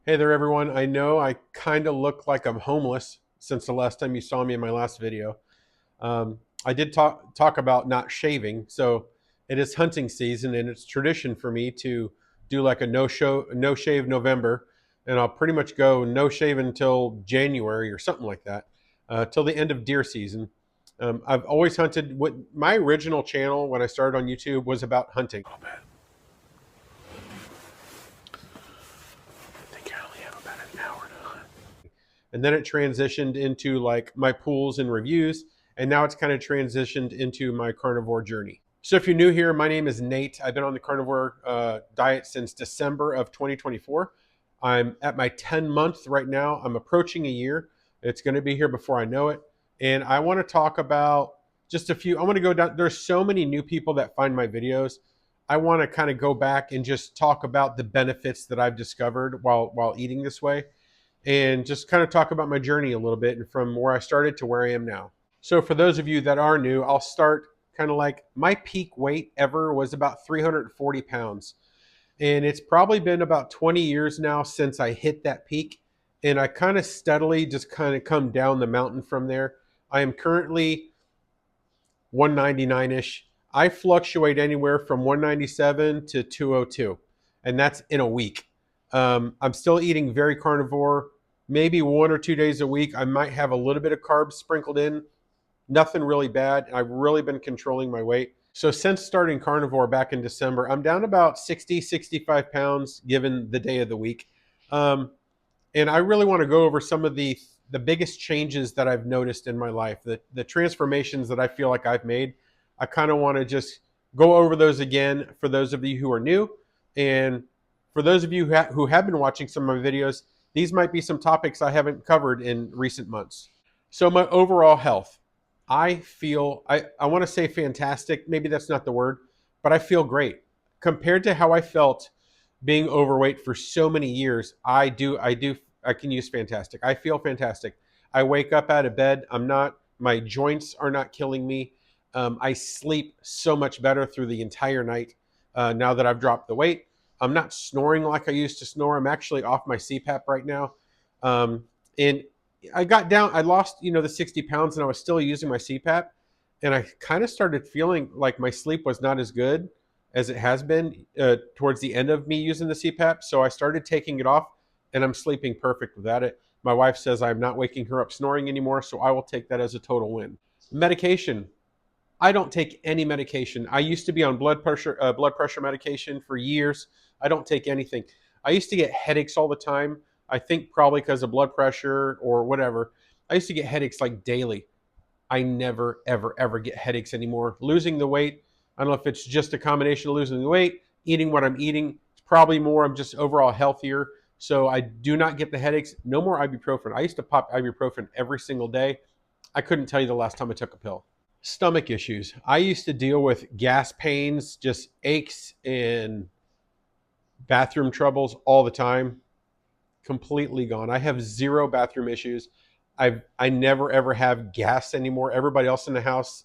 Hey there, everyone. I know I kind of look like I'm homeless since the last time you saw me in my last video. I did talk about not shaving, so it is hunting season, and it's tradition for me to do like a no shave November, and I'll pretty much go no shave until January or something like that, till the end of deer season. I've always hunted. What my original channel when I started on YouTube was about hunting. I think I only have about an hour to hunt. And then it transitioned into like my pools and reviews, and now it's kind of transitioned into my carnivore journey. So if you're new here, my name is Nate. I've been on the carnivore diet since December of 2024. I'm at my 10 month right now. I'm approaching a year. It's going to be here before I know it. And I want to talk about just a few. I want to go down. There's so many new people that find my videos. I want to kind of go back and just talk about the benefits that I've discovered while eating this way, and just kind of talk about my journey a little bit and from where I started to where I am now. So for those of you that are new, I'll start kind of like my peak weight ever was about 340 pounds. And it's probably been about 20 years now since I hit that peak. And I kind of steadily just kind of come down the mountain from there. I am currently 199-ish. I fluctuate anywhere from 197 to 202, and that's in a week. I'm still eating very carnivore, maybe 1 or 2 days a week. I might have a little bit of carbs sprinkled in, nothing really bad. I've really been controlling my weight. So since starting carnivore back in December, I'm down about 60, 65 pounds given the day of the week. And I really want to go over some of the biggest changes that I've noticed in my life, the transformations that I feel like I've made. I kind of want to just go over those again for those of you who are new. And for those of you who have been watching some of my videos, these might be some topics I haven't covered in recent months. So my overall health, I feel, I want to say fantastic. Maybe that's not the word, but I feel great. Compared to how I felt being overweight for so many years, I can use fantastic. I feel fantastic. I wake up out of bed. My joints are not killing me. I sleep so much better through the entire night now that I've dropped the weight. I'm not snoring like I used to snore. I'm actually off my CPAP right now. And I lost, the 60 pounds, and I was still using my CPAP. And I kind of started feeling like my sleep was not as good as it has been towards the end of me using the CPAP. So I started taking it off, and I'm sleeping perfect without it. My wife says I'm not waking her up snoring anymore, so I will take that as a total win. Medication. I don't take any medication. I used to be on blood pressure medication for years. I don't take anything. I used to get headaches all the time. I think probably because of blood pressure or whatever. I used to get headaches like daily. I never, ever, ever get headaches anymore. Losing the weight, I don't know if it's just a combination of losing the weight, eating what I'm eating. It's probably more, I'm just overall healthier. So I do not get the headaches. No more ibuprofen. I used to pop ibuprofen every single day. I couldn't tell you the last time I took a pill. Stomach issues. I used to deal with gas pains, just aches and bathroom troubles all the time. Completely gone. I have zero bathroom issues. I never ever have gas anymore. Everybody else in the house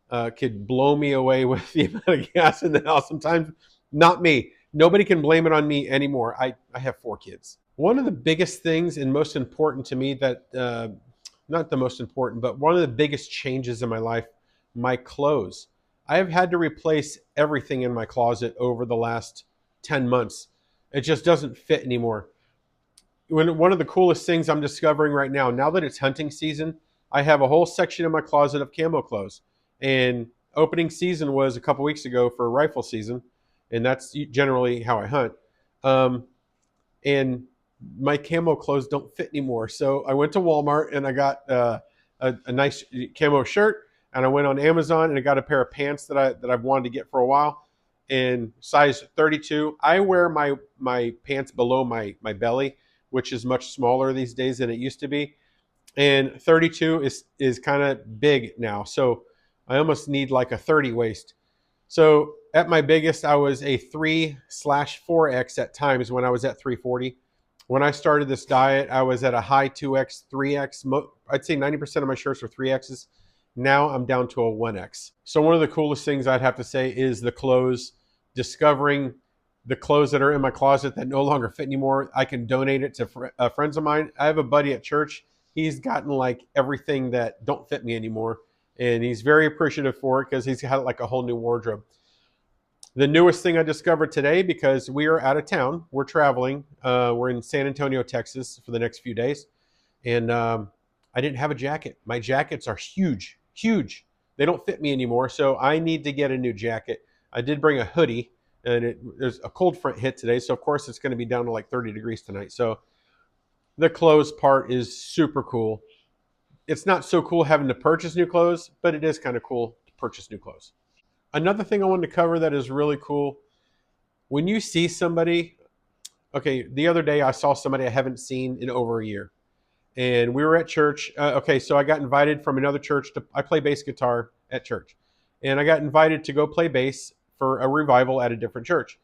could blow me away with the amount of gas in the house. Sometimes not me. Nobody can blame it on me anymore. I have 4 kids. One of the biggest things and most important to me that, not the most important, but one of the biggest changes in my life, my clothes. I have had to replace everything in my closet over the last 10 months. It just doesn't fit anymore. One of the coolest things I'm discovering right now that it's hunting season, I have a whole section in my closet of camo clothes. And opening season was a couple weeks ago for rifle season, and that's generally how I hunt. And my camo clothes don't fit anymore. So I went to Walmart and I got a nice camo shirt, and I went on Amazon and I got a pair of pants that I've wanted to get for a while, in size 32. I wear my pants below my belly, which is much smaller these days than it used to be. And 32 is kind of big now. So I almost need like a 30 waist. So at my biggest, I was a 3/4X at times when I was at 340. When I started this diet, I was at a high 2X, 3X. I'd say 90% of my shirts are 3Xs. Now I'm down to a 1X. So one of the coolest things I'd have to say is the clothes, discovering the clothes that are in my closet that no longer fit anymore, I can donate it to friends of mine. I have a buddy at church. He's gotten like everything that don't fit me anymore, and he's very appreciative for it because he's got like a whole new wardrobe. The newest thing I discovered today, because we are out of town, we're traveling. We're in San Antonio, Texas, for the next few days, and I didn't have a jacket. My jackets are huge, huge. They don't fit me anymore, so I need to get a new jacket. I did bring a hoodie, and there's a cold front hit today, so of course it's going to be down to like 30 degrees tonight. So the clothes part is super cool. It's not so cool having to purchase new clothes, but it is kind of cool to purchase new clothes. Another thing I wanted to cover that is really cool, when you see somebody, okay, the other day I saw somebody I haven't seen in over a year. And we were at church. Okay, so I got invited from another church I play bass guitar at church. And I got invited to go play bass for a revival at a different church.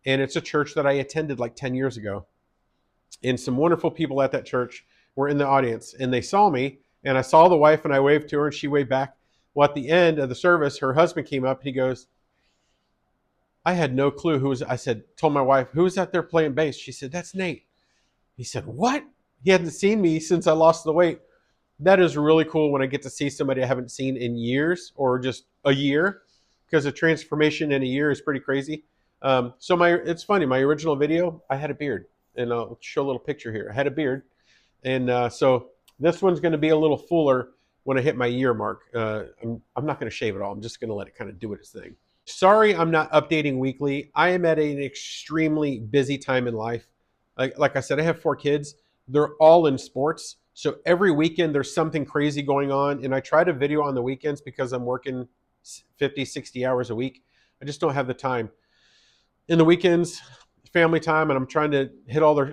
And it's a church that I attended like 10 years ago. And some wonderful people at that church were in the audience, and they saw me, and I saw the wife, and I waved to her, and she waved back. Well, at the end of the service, her husband came up, and he goes, I had no clue who was, I said, told my wife, who's out there playing bass? She said, that's Nate. He said, what? He hadn't seen me since I lost the weight. That is really cool when I get to see somebody I haven't seen in years or just a year, because a transformation in a year is pretty crazy. So it's funny. My original video, I had a beard, and I'll show a little picture here. I had a beard, and so this one's going to be a little fuller when I hit my year mark. I'm not going to shave it all. I'm just going to let it kind of do its thing. Sorry, I'm not updating weekly. I am at an extremely busy time in life. Like I said, I have 4 kids. They're all in sports. So every weekend there's something crazy going on. And I try to video on the weekends because I'm working 50, 60 hours a week. I just don't have the time. In the weekends, family time, and I'm trying to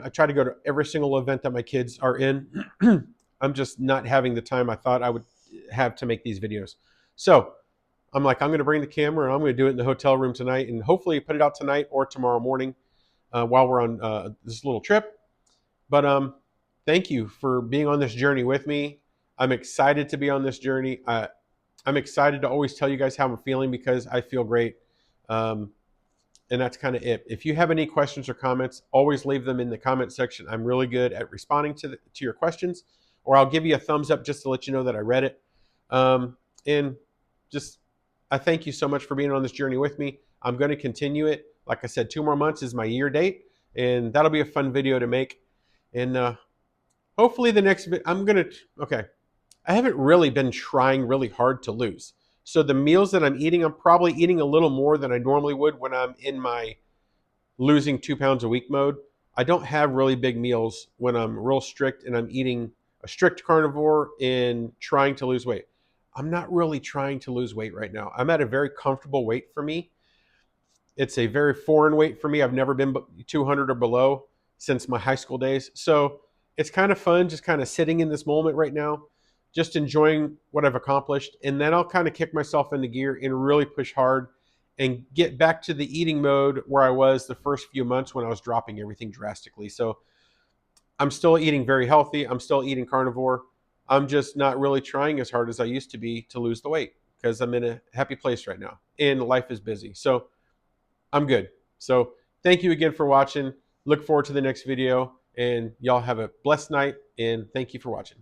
I try to go to every single event that my kids are in. I'm just not having the time I thought I would have to make these videos. So I'm like, I'm going to bring the camera and I'm going to do it in the hotel room tonight and hopefully put it out tonight or tomorrow morning while we're on this little trip. But thank you for being on this journey with me. I'm excited to be on this journey. I'm excited to always tell you guys how I'm feeling because I feel great. And that's kind of it. If you have any questions or comments, always leave them in the comment section. I'm really good at responding to your questions, or I'll give you a thumbs up just to let you know that I read it. And just, I thank you so much for being on this journey with me. I'm going to continue it. Like I said, 2 more months is my year date, and that'll be a fun video to make. And hopefully the next video, okay, I haven't really been trying really hard to lose. So the meals that I'm eating, I'm probably eating a little more than I normally would when I'm in my losing 2 pounds a week mode. I don't have really big meals when I'm real strict and I'm eating a strict carnivore and trying to lose weight. I'm not really trying to lose weight right now. I'm at a very comfortable weight for me. It's a very foreign weight for me. I've never been 200 or below since my high school days. So it's kind of fun just kind of sitting in this moment right now, just enjoying what I've accomplished. And then I'll kind of kick myself into gear and really push hard and get back to the eating mode where I was the first few months when I was dropping everything drastically. So I'm still eating very healthy. I'm still eating carnivore. I'm just not really trying as hard as I used to be to lose the weight because I'm in a happy place right now and life is busy. So I'm good. So thank you again for watching. Look forward to the next video, and y'all have a blessed night, and thank you for watching.